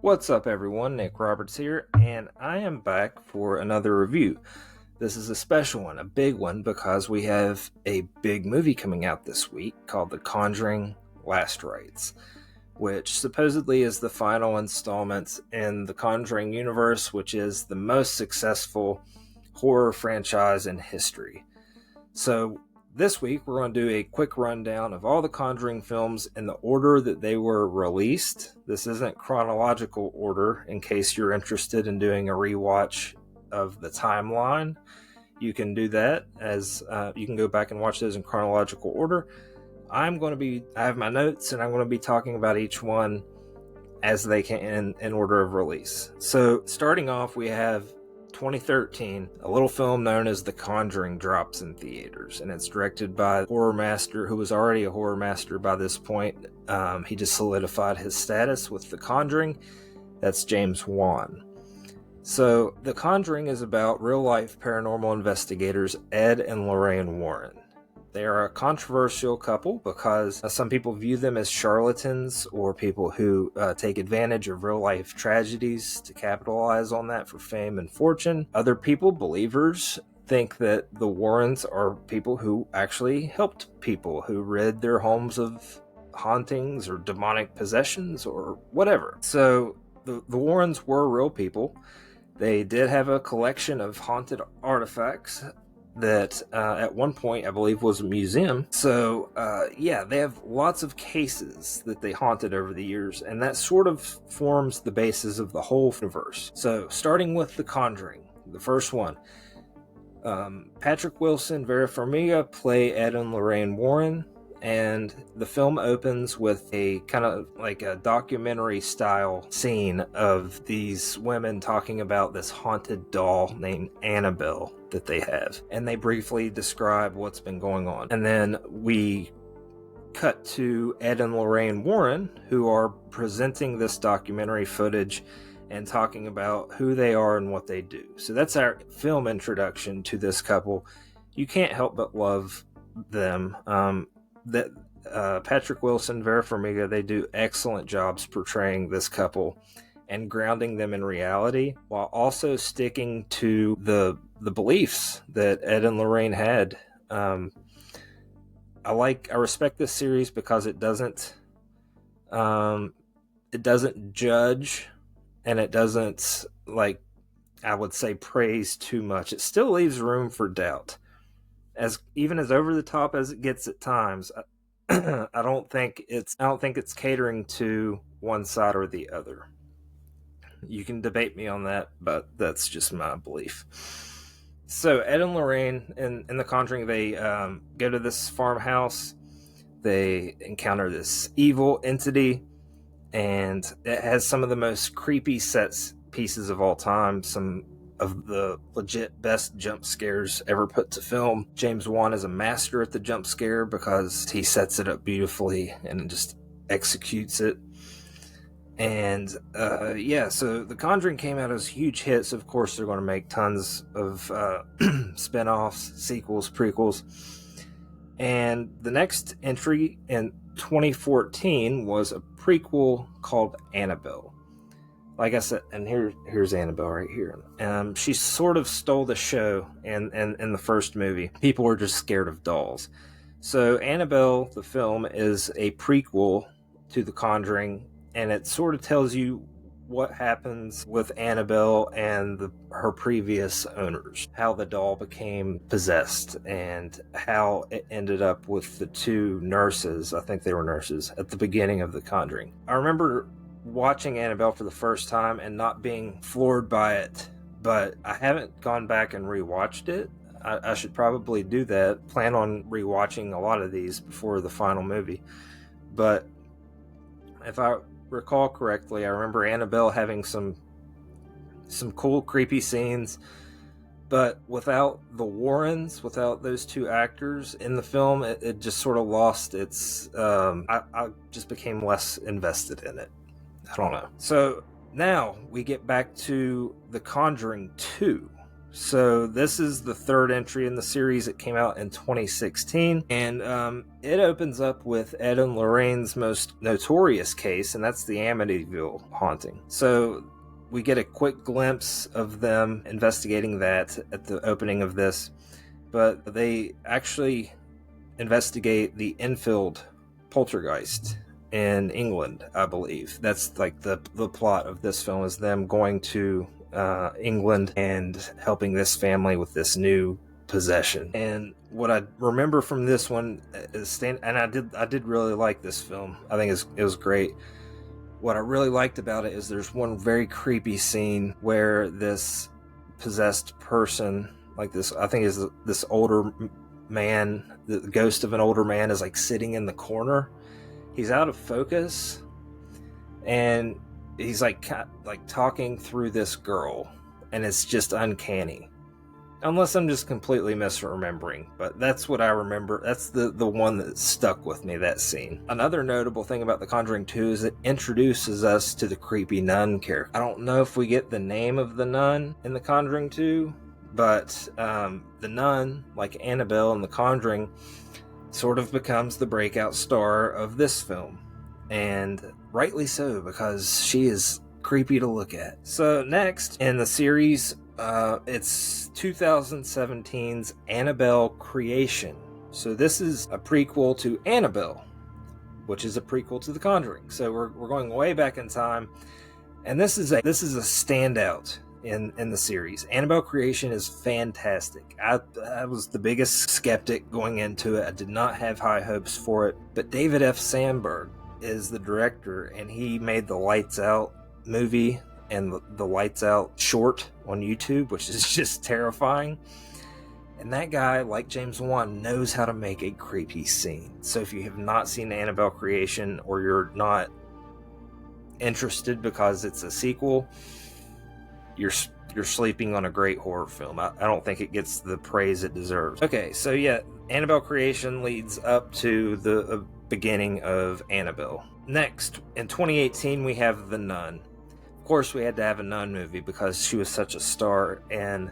What's up, everyone? Nick Roberts here, and I am back for another review. This is a special one, a big one, because we have a big movie coming out this week called The Conjuring Last Rites, which supposedly is the final installment in the Conjuring Universe, which is the most successful horror franchise in history. So this week, we're going to do a quick rundown of all the Conjuring films in the order that they were released. This isn't chronological order, in case you're interested in doing a rewatch of the timeline. You can do that, as you can go back and watch those in chronological order. I have my notes, and I'm going to be talking about each one as they can in order of release. So starting off, we have 2013, a little film known as The Conjuring drops in theaters, and it's directed by a horror master who was already a horror master by this point. He just solidified his status with The Conjuring. That's James Wan. So The Conjuring is about real-life paranormal investigators Ed and Lorraine Warren. They are a controversial couple because some people view them as charlatans or people who take advantage of real-life tragedies to capitalize on that for fame and fortune. Other people, believers, think that the Warrens are people who actually helped people, who rid their homes of hauntings or demonic possessions or whatever. So the Warrens were real people. They did have a collection of haunted artifacts that at one point I believe was a museum. So they have lots of cases that they haunted over the years, and that sort of forms the basis of the whole universe. So starting with The Conjuring, the first one, Patrick Wilson, Vera Farmiga play Ed and Lorraine Warren, and the film opens with a kind of like a documentary style scene of these women talking about this haunted doll named Annabelle that they have, and they briefly describe what's been going on. And then we cut to Ed and Lorraine Warren, who are presenting this documentary footage and talking about who they are and what they do. So that's our film introduction to this couple. You can't help but love them. Patrick Wilson, Vera Farmiga, they do excellent jobs portraying this couple and grounding them in reality while also sticking to the beliefs that Ed and Lorraine had. I respect this series because it doesn't judge, and it doesn't, like, I would say, praise too much. It still leaves room for doubt. Even as over the top as it gets at times, I don't think it's catering to one side or the other. You can debate me on that, but that's just my belief. So Ed and Lorraine in The Conjuring, they go to this farmhouse. They encounter this evil entity, and it has some of the most creepy set pieces of all time. Some of the legit best jump scares ever put to film. James Wan is a master at the jump scare because he sets it up beautifully and just executes it. And so The Conjuring came out as huge hits. Of course, they're going to make tons of spin-offs, sequels, prequels. And the next entry in 2014 was a prequel called Annabelle. Like I said, and here's Annabelle right here. She sort of stole the show in the first movie. People were just scared of dolls. So Annabelle, the film, is a prequel to The Conjuring, and it sort of tells you what happens with Annabelle and her previous owners, how the doll became possessed, and how it ended up with the two nurses, I think they were nurses, at the beginning of The Conjuring. I remember watching Annabelle for the first time and not being floored by it, but I haven't gone back and rewatched it. I should probably do that. Plan on rewatching a lot of these before the final movie. But if I recall correctly, I remember Annabelle having some cool, creepy scenes, but without the Warrens, without those two actors in the film, it just sort of lost its... I just became less invested in it. I don't know. So now we get back to The Conjuring 2. So this is the third entry in the series. It came out in 2016, and it opens up with Ed and Lorraine's most notorious case, and that's the Amityville haunting. So we get a quick glimpse of them investigating that at the opening of this, but they actually investigate the Enfield Poltergeist in England, I believe. That's like the plot of this film, is them going to England and helping this family with this new possession. And what I remember from this one is and I did really like this film. I think it was great. What I really liked about it is there's one very creepy scene where this possessed person, like this, I think is this older man, the ghost of an older man, is like sitting in the corner. He's out of focus, and he's like talking through this girl, and it's just uncanny. Unless I'm just completely misremembering, but that's what I remember. That's the one that stuck with me, that scene. Another notable thing about The Conjuring 2 is it introduces us to the creepy nun character. I don't know if we get the name of the nun in The Conjuring 2, but the nun, like Annabelle in The Conjuring, sort of becomes the breakout star of this film. And rightly so, because she is creepy to look at. So next in the series, it's 2017's Annabelle Creation. So this is a prequel to Annabelle, which is a prequel to The Conjuring. So we're going way back in time, and this is a standout in the series. Annabelle Creation is fantastic. I was the biggest skeptic going into it. I did not have high hopes for it, but David F. Sandberg is the director, and he made the Lights Out movie and the Lights Out short on YouTube, which is just terrifying. And that guy, like James Wan, knows how to make a creepy scene. So if you have not seen Annabelle Creation, or you're not interested because it's a sequel, you're sleeping on a great horror film. I don't think it gets the praise it deserves. Okay, so yeah, Annabelle Creation leads up to the beginning of Annabelle. Next, in 2018, we have The Nun. Of course, we had to have a nun movie because she was such a star in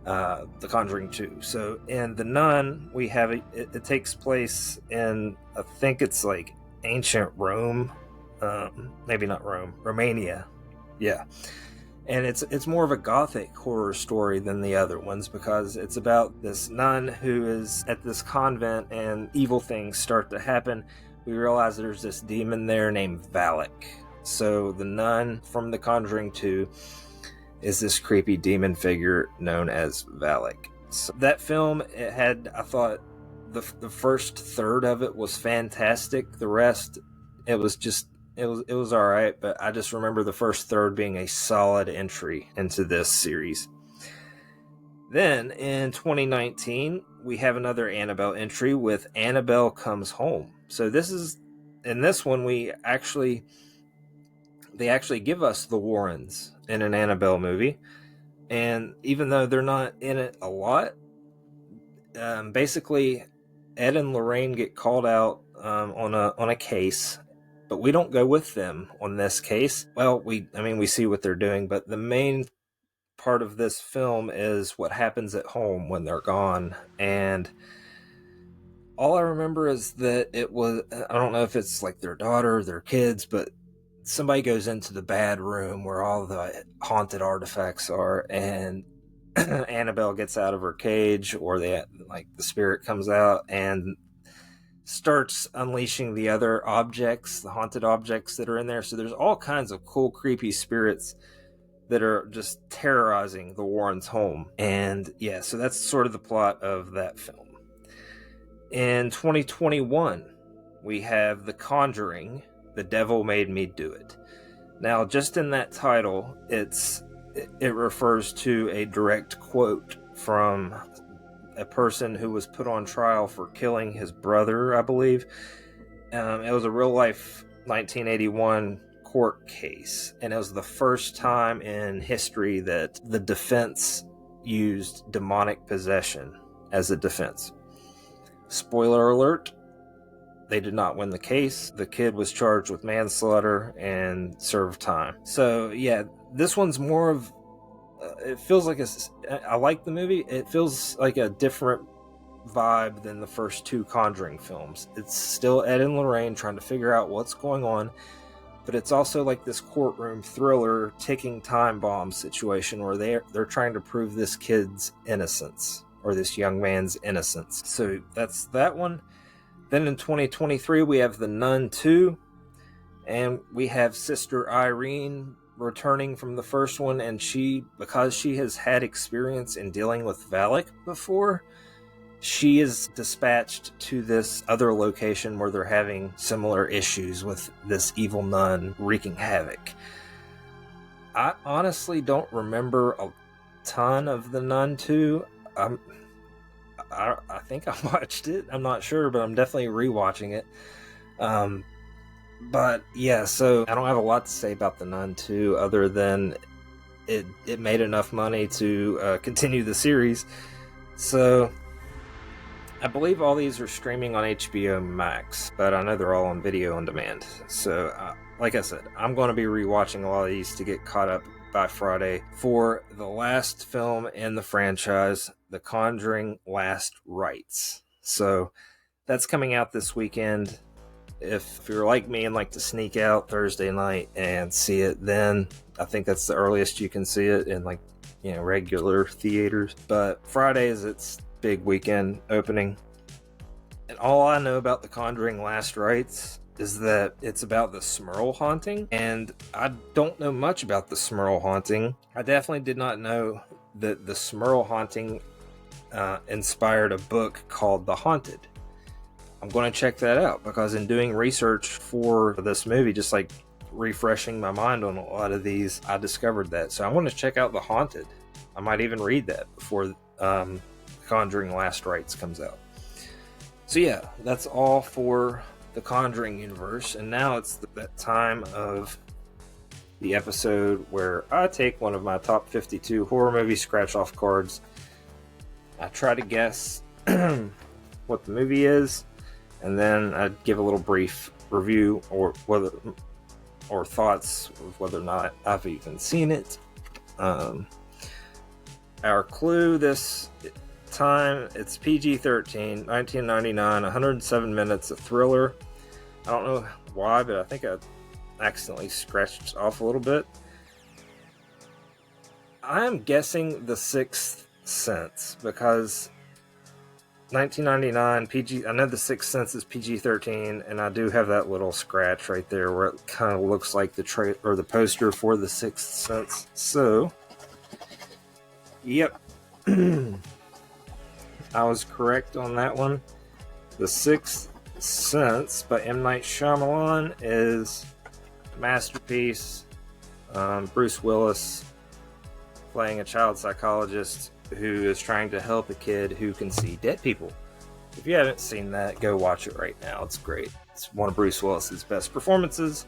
The Conjuring 2. So in The Nun, we have it takes place in, I think it's like ancient Rome, maybe not Rome, Romania. Yeah. And it's more of a gothic horror story than the other ones, because it's about this nun who is at this convent and evil things start to happen. We realize there's this demon there named Valak. So the nun from The Conjuring 2 is this creepy demon figure known as Valak. So that film, it had, I thought, the first third of it was fantastic. The rest, it was all right, but I just remember the first third being a solid entry into this series. Then in 2019, we have another Annabelle entry with Annabelle Comes Home. So in this one, they actually give us the Warrens in an Annabelle movie. And even though they're not in it a lot, basically Ed and Lorraine get called out on a case, but we don't go with them on this case. Well, we see what they're doing, but the main part of this film is what happens at home when they're gone. And all I remember is that it was, I don't know if it's like their daughter or their kids, but somebody goes into the bad room where all the haunted artifacts are, and Annabelle gets out of her cage, or the spirit comes out and starts unleashing the other objects, the haunted objects that are in there. So there's all kinds of cool, creepy spirits that are just terrorizing the Warrens' home. And yeah, so that's sort of the plot of that film. In 2021, we have The Conjuring, The Devil Made Me Do It. Now, just in that title, it refers to a direct quote from a person who was put on trial for killing his brother, I believe. It was a real-life 1981 court case, and it was the first time in history that the defense used demonic possession as a defense. Spoiler alert, they did not win the case. The kid was charged with manslaughter and served time. So yeah, this one's more of it feels like I like the movie. It feels like a different vibe than the first two Conjuring films. It's still Ed and Lorraine trying to figure out what's going on, but it's also like this courtroom thriller, ticking time bomb situation where they're trying to prove this kid's innocence, or this young man's innocence. So that's that one. Then in 2023 we have the Nun II, and we have Sister Irene returning from the first one, and because she has had experience in dealing with Valak before, she is dispatched to this other location where they're having similar issues with this evil nun wreaking havoc. I honestly don't remember a ton of the Nun II. I think I watched it. I'm not sure, but I'm definitely rewatching it. But yeah, so I don't have a lot to say about the Nun II other than it made enough money to continue the series. So I believe all these are streaming on HBO Max, but I know they're all on video on demand. So like I said, I'm going to be rewatching a lot of these to get caught up by Friday for the last film in the franchise, The Conjuring Last Rites. So that's coming out this weekend. If you're like me and like to sneak out Thursday night and see it, then I think that's the earliest you can see it in regular theaters. But Friday is its big weekend opening. And all I know about The Conjuring Last Rites is that it's about the Smurl haunting, and I don't know much about the Smurl haunting. I definitely did not know that the Smurl haunting inspired a book called The Haunted. I'm going to check that out, because in doing research for this movie, just like refreshing my mind on a lot of these, I discovered that. So I'm going to check out The Haunted. I might even read that before Conjuring Last Rites comes out. So yeah, that's all for the Conjuring Universe, and now it's that time of the episode where I take one of my top 52 horror movie scratch-off cards. I try to guess what the movie is, and then I give a little brief review or thoughts of whether or not I've even seen it. Our clue this time, it's PG-13, 1999, 107 minutes, a thriller. I don't know why, but I think I accidentally scratched off a little bit. I'm guessing The Sixth Sense, because 1999 PG. I know The Sixth Sense is PG-13, and I do have that little scratch right there where it kind of looks like the poster for The Sixth Sense. So, yep, I was correct on that one. The Sixth Sense by M. Night Shyamalan is a masterpiece. Bruce Willis playing a child psychologist who is trying to help a kid who can see dead people. If you haven't seen that, go watch it right now. It's great. It's one of Bruce Willis's best performances,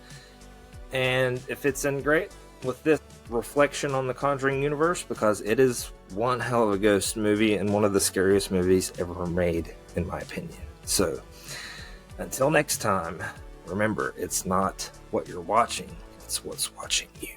and it fits in great with this reflection on the Conjuring universe, because it is one hell of a ghost movie and one of the scariest movies ever made, in my opinion. So, until next time, remember, it's not what you're watching, it's what's watching you.